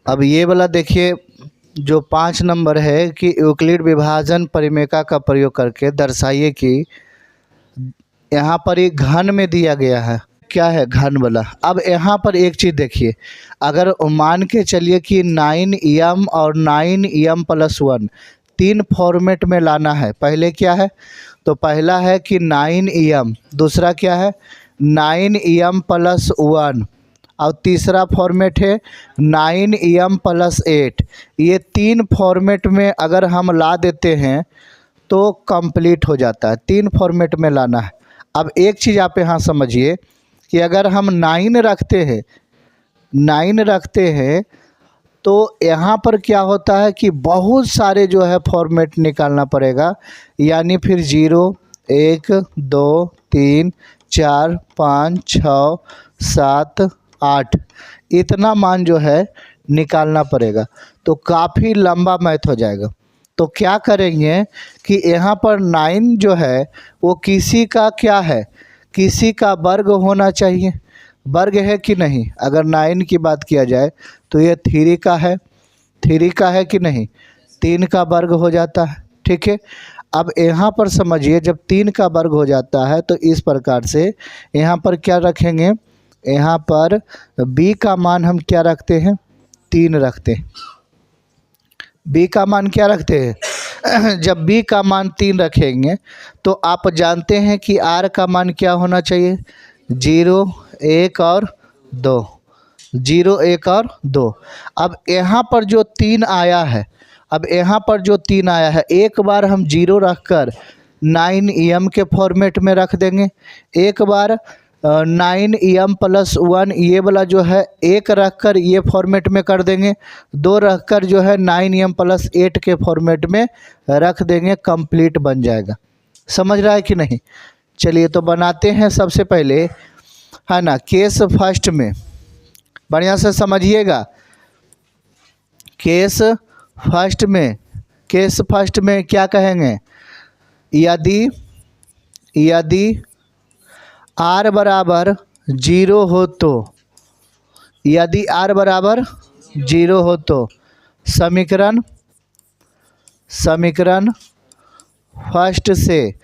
अब ये वाला देखिए, जो 5 नंबर है कि यूक्लिड विभाजन परिमेका का प्रयोग करके दर्शाइए कि यहाँ पर एक घन में दिया गया है, क्या है घन वाला। अब यहाँ पर एक चीज़ देखिए, अगर मान के चलिए कि 9m और 9m+1 तीन फॉर्मेट में लाना है। पहले क्या है, तो पहला है कि 9m, दूसरा क्या है 9m+1 और तीसरा फॉर्मेट है 9m+8। ये तीन फॉर्मेट में अगर हम ला देते हैं तो कंप्लीट हो जाता है। तीन फॉर्मेट में लाना है। अब एक चीज़ आप यहाँ समझिए कि अगर हम 9 रखते हैं तो यहाँ पर क्या होता है कि बहुत सारे जो है फॉर्मेट निकालना पड़ेगा। यानी फिर 0, 1, 2, 3, 4, 5, 6, 7, 8 इतना मान जो है निकालना पड़ेगा। तो काफ़ी लंबा मैथ हो जाएगा। तो क्या करेंगे कि यहाँ पर 9 जो है वो किसी का क्या है, किसी का वर्ग होना चाहिए। वर्ग है कि नहीं। अगर 9 की बात किया जाए तो ये 3 का है, 3 का है कि नहीं, 3 का वर्ग हो जाता है। ठीक है। अब यहाँ पर समझिए, जब 3 का वर्ग हो जाता है तो इस प्रकार से यहाँ पर क्या रखेंगे, यहाँ पर b का मान हम क्या रखते हैं, 3 रखते हैं। b का मान क्या रखते हैं जब b का मान 3 रखेंगे तो आप जानते हैं कि r का मान क्या होना चाहिए, 0, 1 और 2, 0, 1 और 2। अब यहाँ पर जो 3 आया है, एक बार हम 0 रखकर 9m के फॉर्मेट में रख देंगे। एक बार 9m+1 ये वाला जो है 1 रखकर ये फॉर्मेट में कर देंगे। 2 रखकर जो है 9m+8 के फॉर्मेट में रख देंगे। कंप्लीट बन जाएगा। समझ रहा है कि नहीं। चलिए तो बनाते हैं। सबसे पहले है ना, केस फर्स्ट में बढ़िया से समझिएगा। केस फर्स्ट में क्या कहेंगे, यदि r बराबर 0 हो तो, यदि r बराबर 0 हो तो समीकरण फर्स्ट से,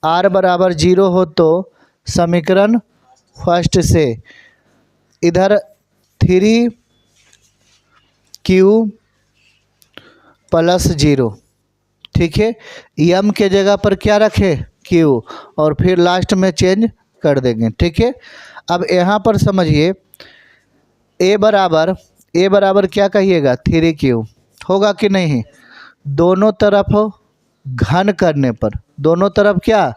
r बराबर 0 हो तो समीकरण फर्स्ट से इधर 3q+0। ठीक है। m के जगह पर क्या रखे, q, और फिर लास्ट में चेंज कर देंगे। ठीक है। अब यहाँ पर समझिए, a बराबर क्या कहिएगा, 3q होगा कि नहीं। दोनों तरफ घन करने पर, दोनों तरफ क्या,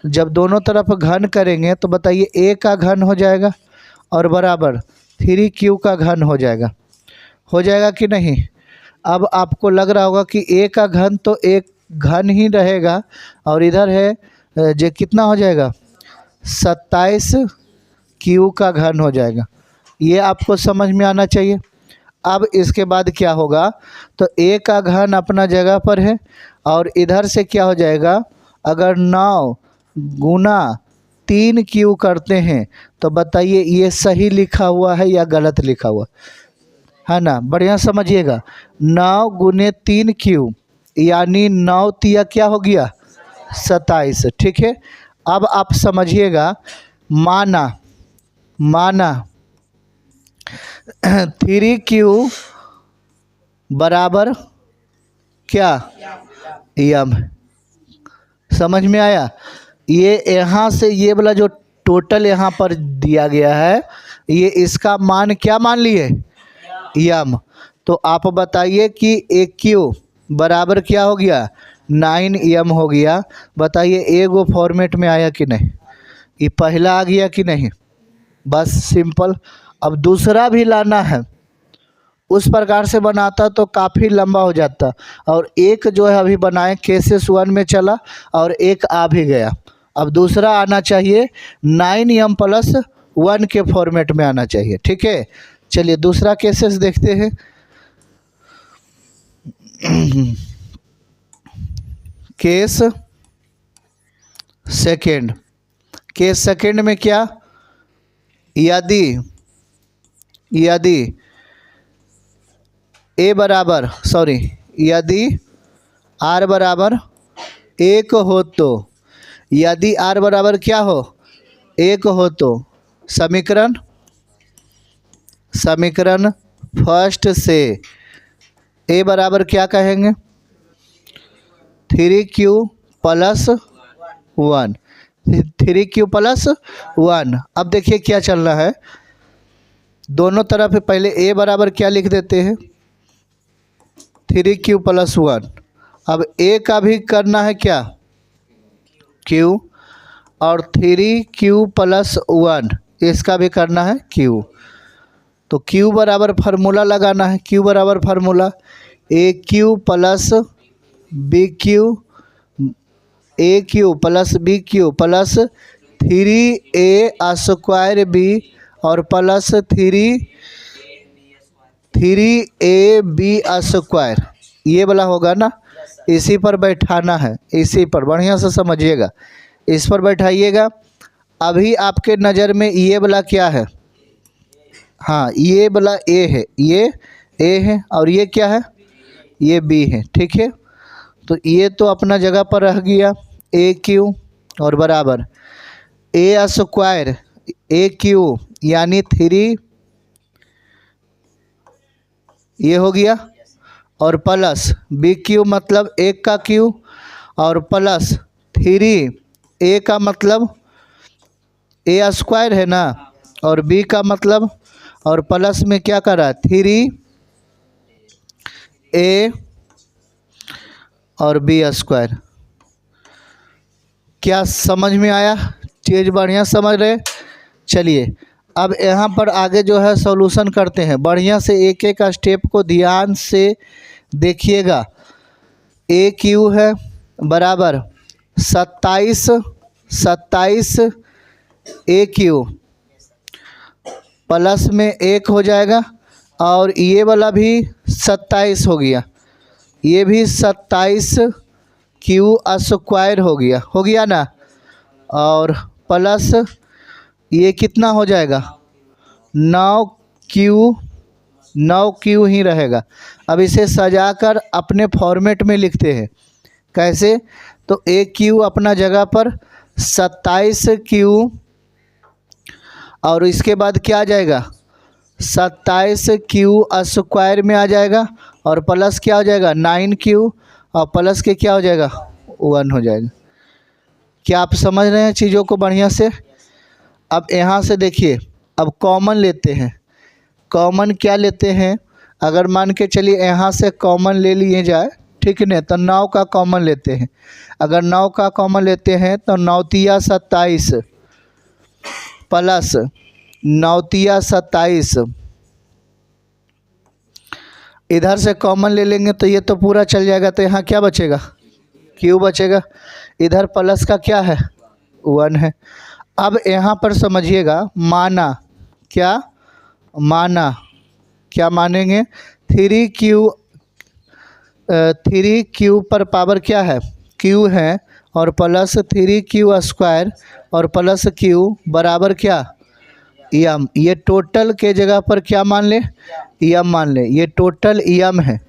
जब दोनों तरफ घन करेंगे तो बताइए a का घन हो जाएगा और बराबर 3q का घन हो जाएगा कि नहीं। अब आपको लग रहा होगा कि a का घन तो एक घन ही रहेगा और इधर है जो कितना हो जाएगा, 27q का घन हो जाएगा। ये आपको समझ में आना चाहिए। अब इसके बाद क्या होगा, तो a का घन अपना जगह पर है और इधर से क्या हो जाएगा, अगर 9 गुना 3q करते हैं तो बताइए ये सही लिखा हुआ है या गलत लिखा हुआ है ना। बढ़िया समझिएगा। 9 गुने 3q यानी 9 तिया क्या हो गया, 27। ठीक है। अब आप समझिएगा, माना 3q बराबर क्या, m। समझ में आया। ये यहाँ से ये वाला जो टोटल यहाँ पर दिया गया है, ये इसका मान क्या मान लिए, m। तो आप बताइए कि एक q बराबर क्या हो गया, 9m हो गया। बताइए एगो फॉर्मेट में आया कि नहीं, ये पहला आ गया कि नहीं। बस सिंपल। अब दूसरा भी लाना है, उस प्रकार से बनाता तो काफ़ी लंबा हो जाता। और एक जो है अभी बनाए केसेस 1 में चला और एक आ भी गया। अब दूसरा आना चाहिए 9m+1 के फॉर्मेट में आना चाहिए। ठीक है। चलिए दूसरा केसेस देखते हैं। केस सेकंड में क्या, यदि यदि r बराबर 1 हो तो, यदि r बराबर क्या हो 1 हो तो समीकरण फर्स्ट से a बराबर क्या कहेंगे 3q प्लस 1, 3q प्लस 1। अब देखिए क्या चल रहा है, दोनों तरफ पहले a बराबर क्या लिख देते हैं 3q प्लस 1। अब a का भी करना है क्या q, और 3q प्लस 1 इसका भी करना है q। तो q बराबर फार्मूला लगाना है, q बराबर formula aq plus bq, aq plus bq plus 3a square b और प्लस 3ab स्क्वायर, ये वाला होगा ना। इसी पर बैठाना है, इसी पर बढ़िया से समझिएगा, इस पर बैठाइएगा। अभी आपके नज़र में ये वाला क्या है, हाँ ये वाला a है, ये a है और ये क्या है ये b है, ठीक है। तो ये तो अपना जगह पर रह गया aq और बराबर a स्क्वायर aq यानी 3 ये हो गया और प्लस bq मतलब 1 का q और प्लस 3a का मतलब a स्क्वायर है ना और b का मतलब और प्लस में क्या करा 3a और b स्क्वायर। क्या समझ में आया, चीज़ बढ़िया समझ रहे। चलिए अब यहाँ पर आगे जो है सॉल्यूशन करते हैं, बढ़िया से एक एक स्टेप को ध्यान से देखिएगा। aq है बराबर 27 aq प्लस में 1 हो जाएगा और ये वाला भी 27 हो गया, ये भी 27 q स्क्वायर हो गया ना, और प्लस ये कितना हो जाएगा 9q ही रहेगा। अब इसे सजाकर अपने फॉर्मेट में लिखते हैं, कैसे, तो aq अपना जगह पर 27q और इसके बाद क्या आ जाएगा 27q स्क्वायर में आ जाएगा और प्लस क्या हो जाएगा 9q और प्लस के क्या हो जाएगा 1 हो जाएगा। क्या आप समझ रहे हैं चीज़ों को बढ़िया से। अब यहाँ से देखिए, अब कॉमन लेते हैं, कॉमन क्या लेते हैं, अगर मान के चलिए यहाँ से कॉमन ले लिए जाए, ठीक है ना, तो 9 का कॉमन लेते हैं। अगर 9 का कॉमन लेते हैं तो 9 तिया 27 प्लस 9 तिया 27, इधर से कॉमन ले लेंगे तो ये तो पूरा चल जाएगा, तो यहाँ क्या बचेगा q बचेगा, इधर प्लस का क्या है 1 है। अब यहाँ पर समझिएगा, क्या मानेंगे 3q पर पावर क्या है q है और प्लस 3q स्क्वायर और प्लस q बराबर क्या m। ये टोटल के जगह पर क्या मान ले m मान ले, ये टोटल m है,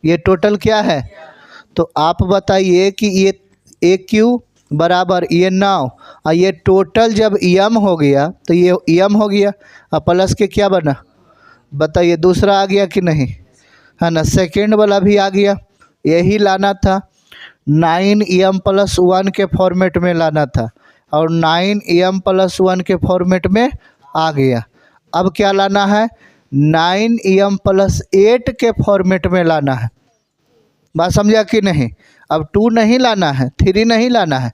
ये टोटल क्या है। तो आप बताइए कि ये aq बराबर ये 9 और ये टोटल जब m हो गया तो ये m हो गया और प्लस के क्या बना, बताइए दूसरा आ गया कि नहीं, है ना, सेकेंड वाला भी आ गया। यही लाना था 9m प्लस 1 के फॉर्मेट में लाना था और 9m प्लस 1 के फॉर्मेट में आ गया। अब क्या लाना है 9m प्लस 8 के फॉर्मेट में लाना है, बात समझा कि नहीं। अब 2 नहीं लाना है, 3 नहीं लाना है,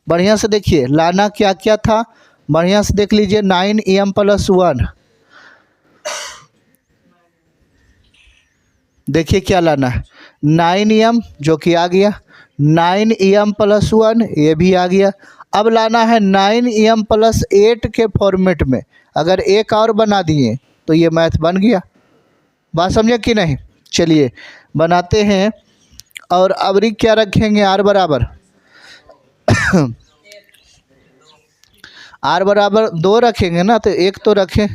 बढ़िया से देखिए लाना क्या क्या था, बढ़िया से देख लीजिए 9m प्लस 1, देखिए क्या लाना है 9m जो कि आ गया, 9m प्लस 1 ये भी आ गया। अब लाना है 9m प्लस 8 के फॉर्मेट में, अगर एक और बना दिए तो ये मैथ बन गया, बात समझे कि नहीं। चलिए बनाते हैं, और अबरी क्या रखेंगे r बराबर r बराबर 2 रखेंगे ना, तो एक तो रखें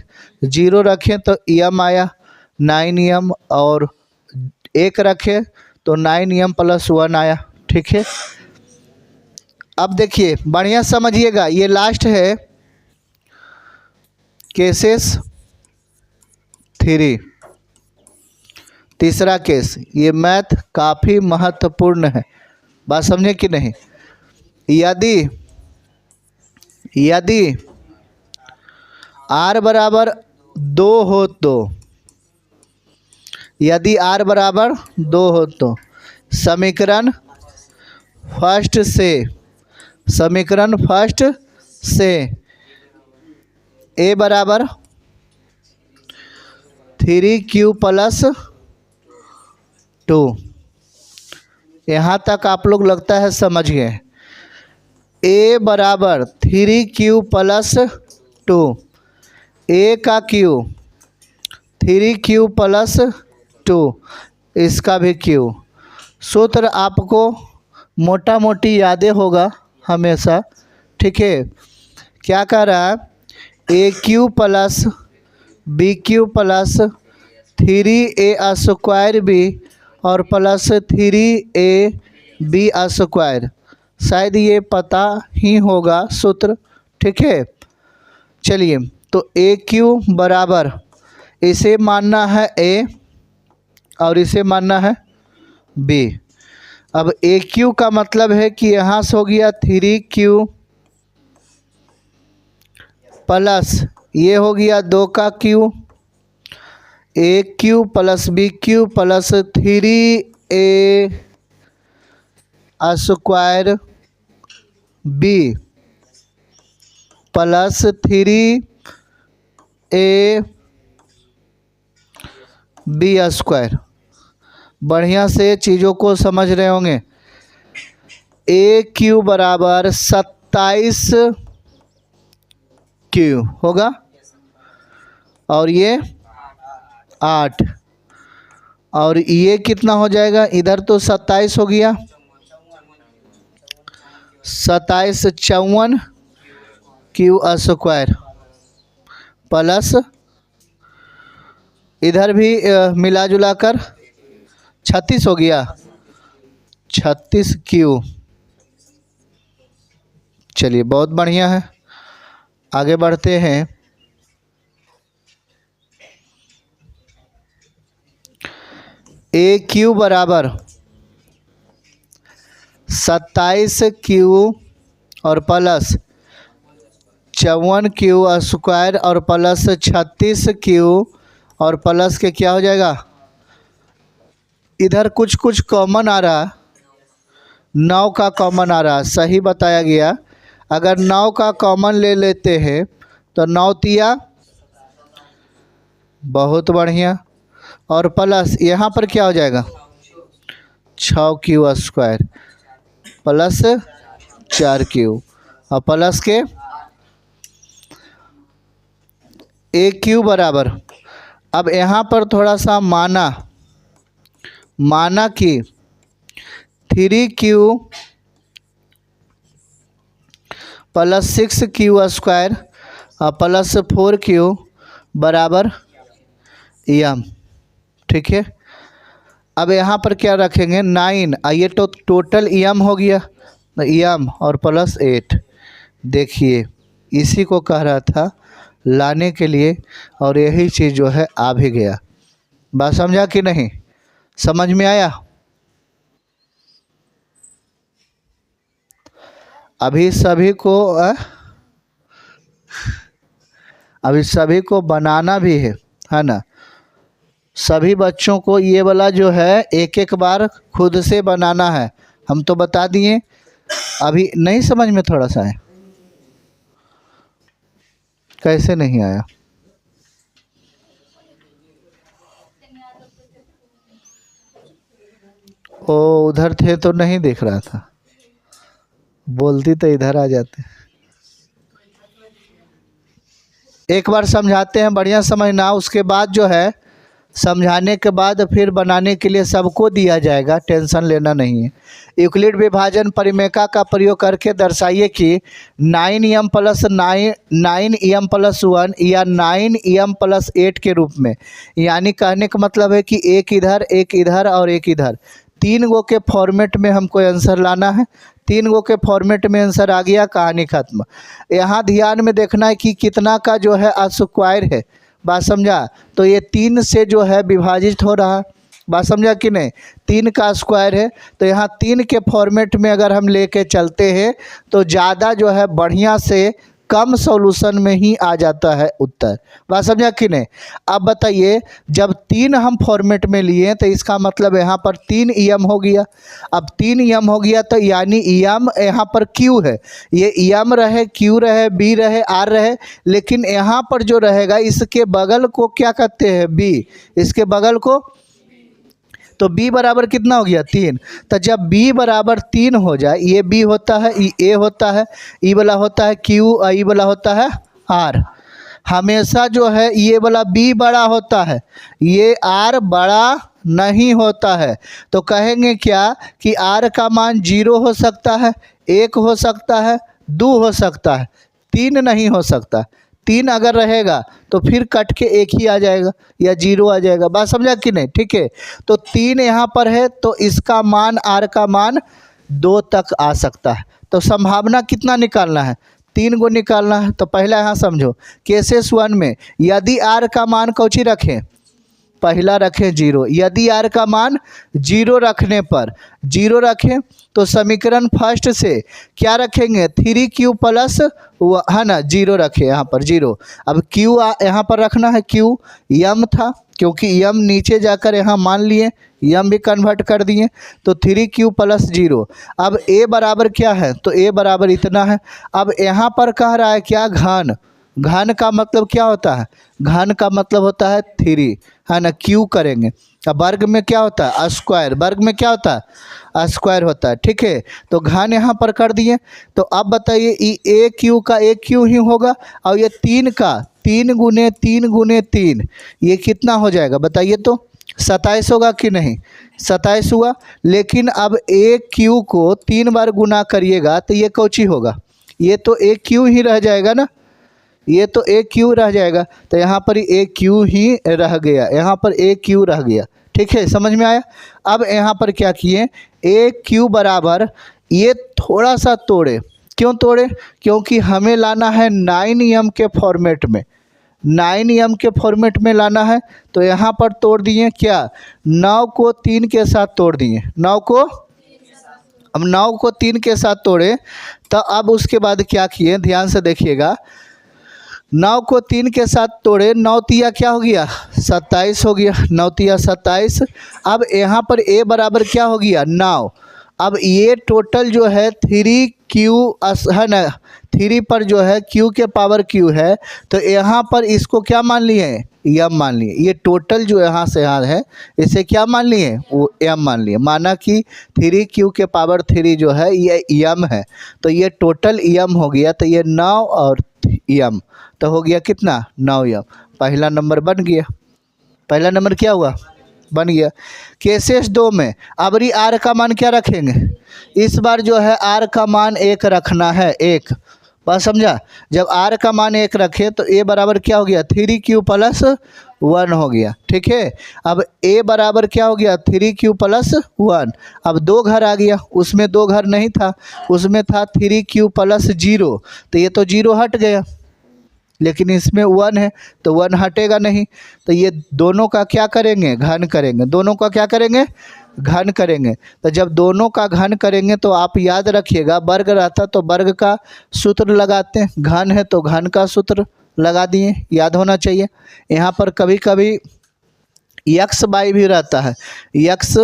0 रखें तो m आया 9m और 1 रखे तो 9m+1 आया। ठीक है, अब देखिए बढ़िया समझिएगा, ये लास्ट है केसेस 3, तीसरा केस। ये मैथ काफ़ी महत्वपूर्ण है, बात समझे कि नहीं। यदि r बराबर 2 हो तो, यदि r बराबर 2 हो तो समीकरण फर्स्ट से a बराबर 3q + 2, यहाँ तक आप लोग लगता है समझ गए। a बराबर 3q + 2, a का q 3q + 2, इसका भी q। सूत्र आपको मोटा मोटी यादें होगा हमेशा। ठीक है, क्या कह रहा है, AQ + BQ + 3a² और प्लस 3ab²। शायद ये पता ही होगा सूत्र। ठीक है, चलिए तो AQ बराबर, इसे मानना है A और इसे मानना है B। अब AQ का मतलब है कि यहाँ से हो गया 3q प्लस ये हो गया 2 का q, AQ + BQ + 3a² B plus 3ab²। बढ़िया से चीज़ों को समझ रहे होंगे। AQ बराबर 27q होगा और ये 8, और ये कितना हो जाएगा, इधर तो 27 हो गया, 27 54q² प्लस इधर भी मिला जुला कर 36 हो गया, 36q। चलिए बहुत बढ़िया है, आगे बढ़ते हैं। AQ बराबर 27q और प्लस 54q² और प्लस 36q और प्लस के क्या हो जाएगा, इधर कुछ कुछ कॉमन आ रहा, 9 का कॉमन आ रहा, सही बताया गया। अगर 9 का कॉमन ले लेते हैं तो 9 तिया, बहुत बढ़िया, और प्लस यहाँ पर क्या हो जाएगा 6q² प्लस 4q और प्लस के AQ बराबर, अब यहाँ पर थोड़ा सा माना कि 3q प्लस 6q² और प्लस 4q बराबर m। ठीक है, अब यहाँ पर क्या रखेंगे 9, ये तो टोटल m हो गया, m और प्लस 8। देखिए इसी को कह रहा था लाने के लिए, और यही चीज़ जो है आ भी गया। बात समझा कि नहीं, समझ में आया। अभी सभी को बनाना भी है ना। सभी बच्चों को ये वाला जो है एक एक बार खुद से बनाना है। हम तो बता दिए, अभी नहीं समझ में थोड़ा सा है, कैसे नहीं आया। ओ उधर थे तो नहीं देख रहा था, बोलती तो इधर आ जाते। एक बार समझाते हैं, बढ़िया समझना, उसके बाद जो है समझाने के बाद फिर बनाने के लिए सबको दिया जाएगा, टेंशन लेना नहीं है। यूक्लिड विभाजन परिमेका का प्रयोग करके दर्शाइए कि 9m + 9m + 1 या 9m + 8 के रूप में, यानी कहने का मतलब है कि एक इधर और एक इधर, 3 गो के फॉर्मेट में हमको आंसर लाना है। 3 गो के फॉर्मेट में आंसर आ गया, कहानी खत्म। यहाँ ध्यान में देखना है कि कितना का जो है स्क्वायर है, बात समझा। तो ये 3 से जो है विभाजित हो रहा, बात समझा कि नहीं। 3 का स्क्वायर है, तो यहाँ 3 के फॉर्मेट में अगर हम लेके चलते हैं तो ज़्यादा जो है बढ़िया से कम सॉल्यूशन में ही आ जाता है उत्तर, बात समझा कि नहीं। अब बताइए, जब 3 हम फॉर्मेट में लिए तो इसका मतलब यहाँ पर 3m हो गया। अब 3m हो गया तो यानी m यहाँ पर q है, ये m रहे, q रहे, b रहे, r रहे, लेकिन यहाँ पर जो रहेगा इसके बगल को क्या कहते हैं, b, इसके बगल को। तो b बराबर कितना हो गया, 3। तो जब b बराबर 3 हो जाए, ये b होता है, ये a होता है, e वाला होता है q और e वाला होता है r। हमेशा जो है ये वाला b बड़ा होता है, ये r बड़ा नहीं होता है। तो कहेंगे क्या कि r का मान 0 हो सकता है, 1 हो सकता है, 2 हो सकता है, 3 नहीं हो सकता। 3 अगर रहेगा तो फिर कट के 1 ही आ जाएगा या 0 आ जाएगा, बात समझा कि नहीं। ठीक है, तो 3 यहाँ पर है तो इसका मान, r का मान 2 तक आ सकता है। तो संभावना कितना निकालना है, 3 गो निकालना है। तो पहला यहाँ समझो, केसेस 1 में यदि r का मान कौची रखें, पहला रखें 0। यदि r का मान 0 रखने पर, 0 रखें तो समीकरण फर्स्ट से क्या रखेंगे, 3q प्लस है ना, 0 रखें यहाँ पर 0। अब q यहाँ पर रखना है, q m था, क्योंकि m नीचे जाकर यहाँ मान लिए, m भी कन्वर्ट कर दिए, तो 3q + 0। अब a बराबर क्या है, तो a बराबर इतना है। अब यहाँ पर कह रहा है क्या, घन। घन का मतलब क्या होता है, घन का मतलब होता है 3, है ना, q करेंगे। अब वर्ग में क्या होता है, स्क्वायर, वर्ग में क्या होता है, स्क्वायर होता है। ठीक है, तो घन यहाँ पर कर दिए। तो अब बताइए, ये aq का aq ही होगा, और ये 3 का 3 × 3 × 3, ये कितना हो जाएगा बताइए, तो 27 होगा कि नहीं, 27 हुआ। लेकिन अब aq को 3 बार गुना करिएगा तो ये कौची होगा, ये तो aq ही रह जाएगा ना, ये तो aq रह जाएगा। तो यहाँ पर aq ही रह गया, यहाँ पर aq रह गया। ठीक है, समझ में आया। अब यहाँ पर क्या किए, aq बराबर, ये थोड़ा सा तोड़े, क्यों तोड़े, क्योंकि हमें लाना है 9m के फॉर्मेट में, 9m के फॉर्मेट में लाना है। तो यहाँ पर तोड़ दिए क्या, 9 को 3 के साथ तोड़ दिए, 9 को, अब 9 को 3 के साथ तोड़े। तो अब उसके बाद क्या किए, ध्यान से देखिएगा, 9 को 3 के साथ तोड़े, 9 तिया क्या हो गया, 27 हो गया, 9 तिया 27। अब यहाँ पर a बराबर क्या हो गया, 9। अब ये टोटल जो है 3q है ना, 3 पर जो है q के पावर q है, तो यहाँ पर इसको क्या मान लिए, m मान लिए। ये टोटल जो यहाँ से यहाँ है इसे क्या मान लिए, वो m मान लिए। माना कि 3q के पावर 3 जो है ये m है, तो ये टोटल m हो गया। तो ये 9 और m, तो हो गया कितना, 9m। पहला नंबर बन गया, पहला नंबर क्या हुआ, बन गया। केसेस 2 में अब r का मान क्या रखेंगे, इस बार जो है r का मान 1 रखना है, 1, बात समझा। जब r का मान 1 रखे तो a बराबर क्या हो गया, 3q + 1 हो गया। ठीक है, अब a बराबर क्या हो गया, 3q + 1। अब 2 घर आ गया, उसमें 2 घर नहीं था, उसमें था 3q + 0, तो ये तो 0 हट गया, लेकिन इसमें 1 है तो 1 हटेगा नहीं। तो ये दोनों का क्या करेंगे, घन करेंगे, दोनों का क्या करेंगे, घन करेंगे। तो जब दोनों का घन करेंगे तो आप याद रखिएगा, वर्ग रहता तो वर्ग का सूत्र लगाते हैं, घन है तो घन का सूत्र लगा दिए, याद होना चाहिए। यहाँ पर कभी कभी x y भी रहता है, x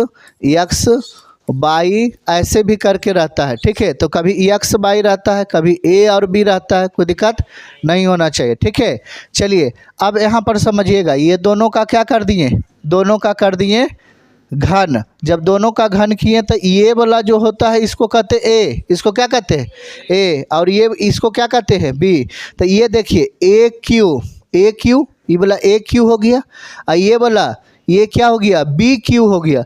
y ऐसे भी करके रहता है। ठीक है, तो कभी x y रहता है, कभी a और b रहता है, कोई दिक्कत नहीं होना चाहिए। ठीक है, चलिए अब यहाँ पर समझिएगा, ये दोनों का क्या कर दिए, दोनों का कर दिए घन। जब दोनों का घन किए तो ये वाला जो होता है इसको कहते हैं a, इसको क्या कहते हैं a, और ये इसको क्या कहते हैं b। तो ये देखिए a q, ये वाला a q हो गया, और ये वाला ये क्या हो गया, बी क्यू हो गया।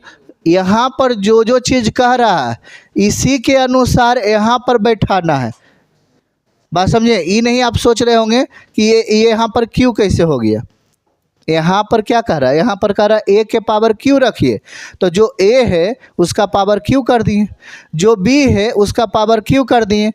यहाँ पर जो जो चीज़ कह रहा है इसी के अनुसार यहाँ पर बैठाना है। बात समझे, ये नहीं आप सोच रहे होंगे कि ये यहाँ पर क्यू कैसे हो गया। यहाँ पर क्या कह रहा है, यहाँ पर कह रहा है ए के पावर क्यू रखिए, तो जो ए है उसका पावर क्यू कर दिए, जो बी है उसका पावर क्यू कर दिए।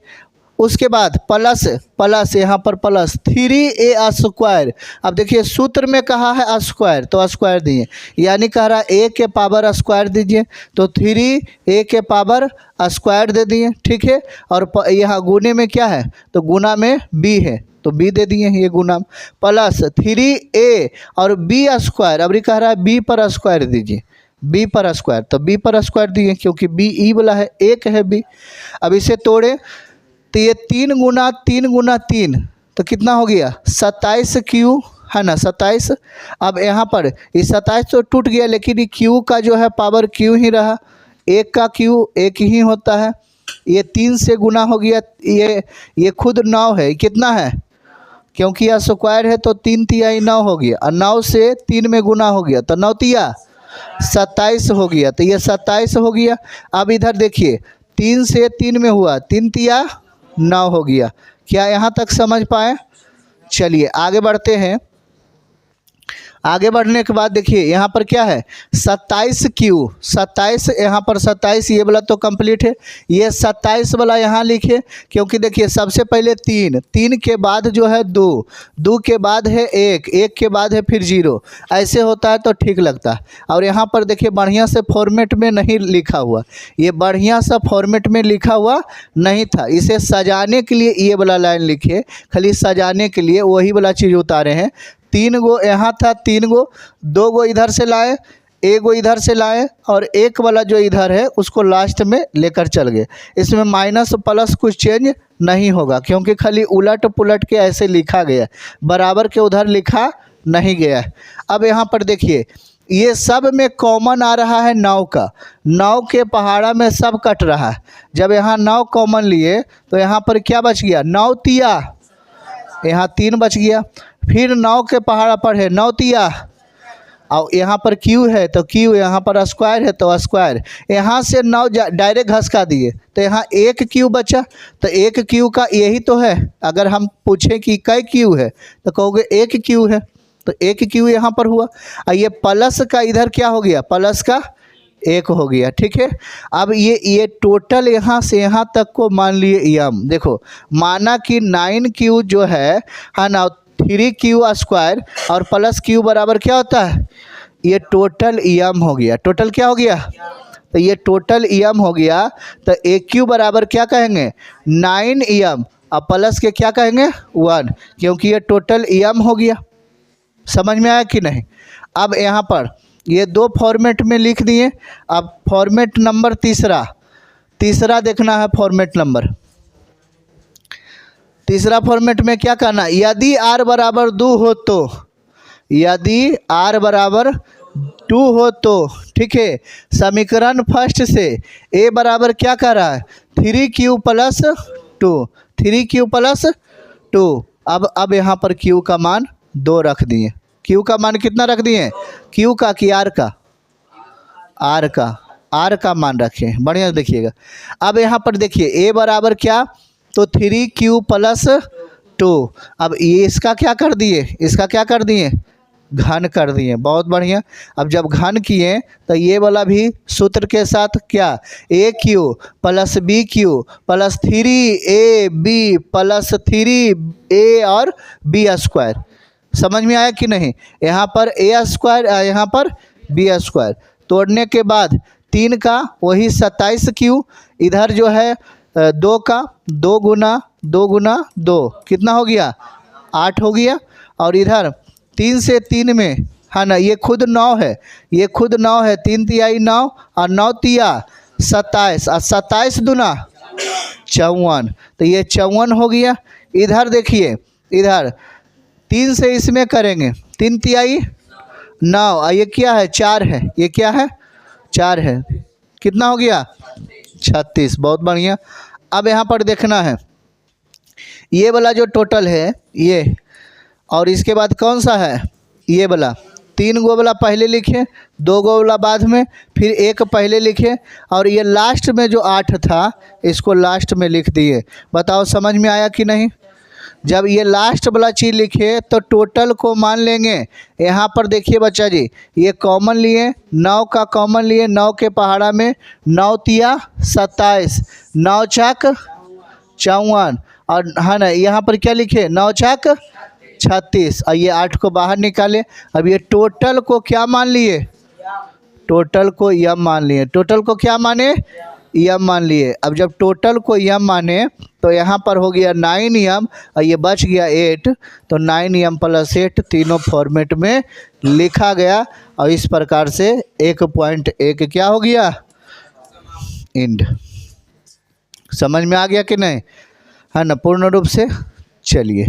उसके बाद प्लस प्लस यहाँ पर प्लस 3a²। अब देखिए सूत्र में कहा है स्क्वायर, तो स्क्वायर दिए, यानी कह रहा है ए के पावर स्क्वायर दीजिए, तो 3a के पावर स्क्वायर दे दिए, ठीक है। और यहाँ गुने में क्या है, तो गुना में b है, तो b दे दिए, ये गुना प्लस 3a और b²। अब ये कह रहा है b पर स्क्वायर दीजिए, b पर स्क्वायर, तो b पर स्क्वायर दिए क्योंकि b ई वाला है, एक है b। अब इसे तोड़े तो ये 3 गुना 3 तो कितना हो गया 27 क्यू, है ना 27। अब यहाँ पर ये 27 तो टूट गया, लेकिन ये क्यू का जो है पावर क्यू ही रहा, एक का क्यू एक ही होता है। ये 3 से गुना हो गया, ये खुद 9 है, कितना है क्योंकि यह स्क्वायर है तो 3 तिया 9 हो गया, और 9 से 3 में गुना हो गया तो 9 तिया 27 हो गया, तो ये 27 हो गया। अब इधर देखिए 3 से 3 में हुआ, 3 तिया 9 हो गया। क्या यहाँ तक समझ पाए? चलिए आगे बढ़ते हैं। आगे बढ़ने के बाद देखिए यहाँ पर क्या है 27 क्यू, 27 यहाँ पर 27 ये वाला तो कंप्लीट है, ये 27 वाला यहाँ लिखे, क्योंकि देखिए सबसे पहले 3 के बाद जो है 2 के बाद है 1 के बाद है फिर 0, ऐसे होता है तो ठीक लगता है। और यहाँ पर देखिए बढ़िया से फॉर्मेट में नहीं लिखा हुआ, ये बढ़िया सा फॉर्मेट में लिखा हुआ नहीं था, इसे सजाने के लिए ये वाला लाइन लिखे, खाली सजाने के लिए वही वाला चीज़ उतारे हैं। 3 गो यहाँ था, 3 गो, 2 गो इधर से लाए, 1 गो इधर से लाए, और एक वाला जो इधर है उसको लास्ट में लेकर चल गए। इसमें माइनस प्लस कुछ चेंज नहीं होगा, क्योंकि खाली उलट पुलट के ऐसे लिखा गया, बराबर के उधर लिखा नहीं गया है। अब यहाँ पर देखिए ये सब में कॉमन आ रहा है 9 का, 9 के पहाड़ा में सब कट रहा है। जब यहाँ 9 कॉमन लिए तो यहाँ पर क्या बच गया 9 तिया, यहाँ 3 बच गया, फिर 9 के पहाड़ा पर है 9 तिया, और यहाँ पर क्यू है तो क्यू, यहाँ पर स्क्वायर है तो स्क्वायर, यहाँ से 9 डायरेक्ट घसका दिए तो यहाँ 1 क्यू बचा, तो 1 क्यू का यही तो है। अगर हम पूछें कि कई क्यू है तो कहोगे 1 क्यू है, तो 1 क्यू यहाँ पर हुआ। और ये प्लस का इधर क्या हो गया, प्लस का 1 हो गया, ठीक है। अब ये टोटल यहाँ से यहाँ तक को मान लिए यम, देखो माना कि 9 क्यू जो है ना 3q² और प्लस क्यू बराबर क्या होता है, ये टोटल यम हो गया। टोटल क्या हो गया, तो ये टोटल यम हो गया, तो AQ बराबर क्या कहेंगे 9m, और प्लस के क्या कहेंगे 1, क्योंकि ये टोटल यम हो गया। समझ में आया कि नहीं? अब यहाँ पर ये 2 फॉर्मेट में लिख दिए। अब फॉर्मेट नंबर तीसरा देखना है, फॉर्मेट नंबर तीसरा फॉर्मेट में क्या करना, यदि r बराबर 2 हो तो, यदि r बराबर 2 हो तो, ठीक है, समीकरण फर्स्ट से a बराबर क्या कर रहा है 3q + 2, 3q + 2। अब यहाँ पर q का मान 2 रख दिए। q का मान कितना रख दिए, q का कि r का, r का मान रखें, बढ़िया देखिएगा। अब यहाँ पर देखिए a बराबर क्या, तो 3q + 2। अब ये इसका क्या कर दिए, इसका क्या कर दिए घन कर दिए, बहुत बढ़िया। अब जब घन किए तो ये वाला भी सूत्र के साथ क्या AQ + BQ + 3AB + 3A और B²। समझ में आया कि नहीं? यहाँ पर A², यहाँ पर B²। तोड़ने के बाद 3 का वही 27q, इधर जो है 2 का 2 गुना 2 कितना हो गया 8 हो गया, और इधर 3 से 3 में है ना, ये खुद 9 है, ये खुद 9 है, 3 तिया 9 और 9 तिया 27, और 27 दूना 54, तो ये 54 हो गया। इधर देखिए, इधर 3 से इसमें करेंगे, 3 तिया 9, और ये क्या है 4 है, ये क्या है 4 है, कितना हो गया 36, बहुत बढ़िया। अब यहाँ पर देखना है ये वाला जो टोटल है ये, और इसके बाद कौन सा है ये वाला 3 गो वाला पहले लिखे, 2 गो वाला बाद में, फिर 1 पहले लिखे और ये लास्ट में जो 8 था इसको लास्ट में लिख दिए। बताओ समझ में आया कि नहीं। जब ये लास्ट वाला चीज़ लिखे तो टोटल को मान लेंगे। यहाँ पर देखिए बच्चा जी, ये कॉमन लिए, 9 का कॉमन लिए, 9 के पहाड़ा में 9 तिया 27, 9 चाक 54 और है ना, यहाँ पर क्या लिखे 9 चाक 36 और ये 8 को बाहर निकाले। अब ये टोटल को क्या मान लिए, टोटल को यम मान लिए। टोटल को क्या माने, यम मान लिए। अब जब टोटल को यम माने तो यहाँ पर हो गया 9 यम और ये बच गया 8, तो 9 यम प्लस 8 तीनों फॉर्मेट में लिखा गया और इस प्रकार से 1.1 क्या हो गया, इंड। समझ में आ गया कि नहीं, है ना, पूर्ण रूप से। चलिए।